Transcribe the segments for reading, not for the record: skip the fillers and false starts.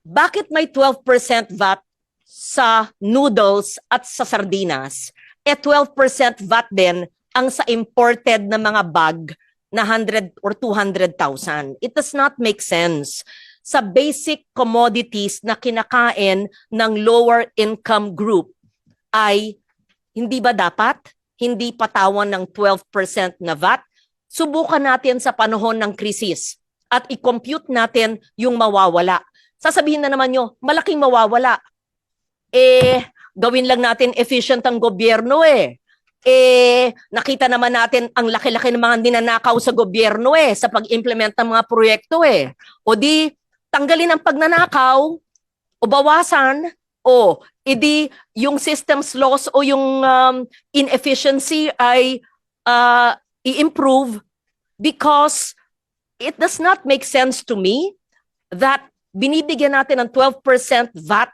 bakit may 12% VAT sa noodles at sa sardinas? 12% VAT din ang sa imported na mga bag na 100 or 200,000. It does not make sense. Sa basic commodities na kinakain ng lower income group ay hindi ba dapat hindi patawan ng 12% na VAT? Subukan natin sa panahon ng krisis at i-compute natin yung mawawala. Sasabihin na naman nyo, malaking mawawala. Gawin lang natin efficient ang gobyerno nakita naman natin ang laki-laki ng mga ninanakaw sa gobyerno sa pag-implement ng mga proyekto O di, tanggalin ang pagnanakaw o bawasan o edi yung systems loss o yung inefficiency ay i-improve because it does not make sense to me that binibigyan natin ng 12% VAT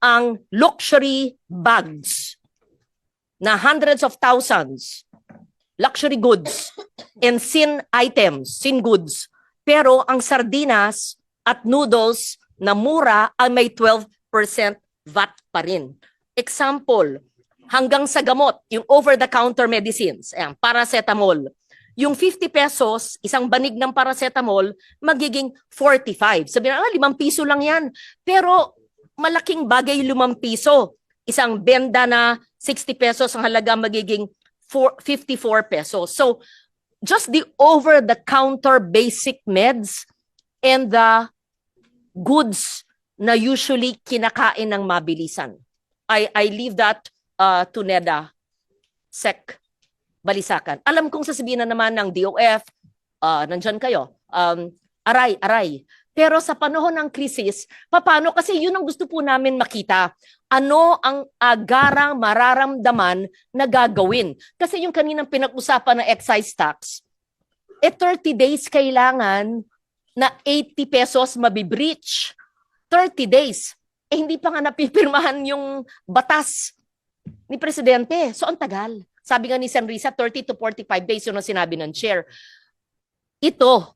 ang luxury bags na hundreds of thousands, luxury goods, and sin items, sin goods. Pero ang sardinas at noodles na mura ay may 12% VAT pa rin. Example, hanggang sa gamot, yung over-the-counter medicines, paracetamol. Yung 50 pesos, isang banig ng paracetamol, magiging 45. Sabi na, 5 piso lang yan. Pero malaking bagay 5 piso. Isang benda na 60 pesos ang halaga magiging 54 pesos. So, just the over-the-counter basic meds and the goods na usually kinakain ng mabilisan. I leave that to NEDA, SEC, Balisakan. Alam kong sasabihin na naman ng DOF, nandyan kayo, aray. Pero sa panahon ng krisis, paano? Kasi yun ang gusto po namin makita. Ano ang agarang mararamdaman na gagawin? Kasi yung kaninang pinag-usapan ng excise tax, 30 days kailangan na 80 pesos mabibreach. 30 days. Hindi pa nga napipirmahan yung batas ni Presidente. So, ang tagal. Sabi nga ni Senrisa, 30 to 45 days yun ang sinabi ng chair. Ito,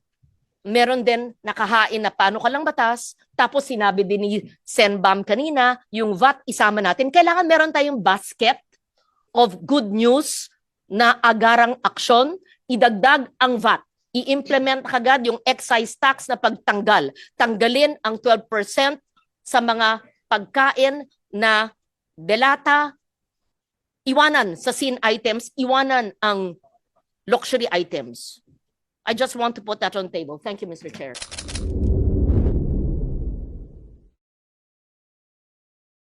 meron din nakahain na paano ka lang batas, tapos sinabi din ni Senbam kanina, yung VAT isama natin. Kailangan meron tayong basket of good news na agarang aksyon, idagdag ang VAT. I-implement kagad yung excise tax na pagtanggal. Tanggalin ang 12% sa mga pagkain na delata, iwanan sa sin items, iwanan ang luxury items. I just want to put that on the table. Thank you, Mr. Chair.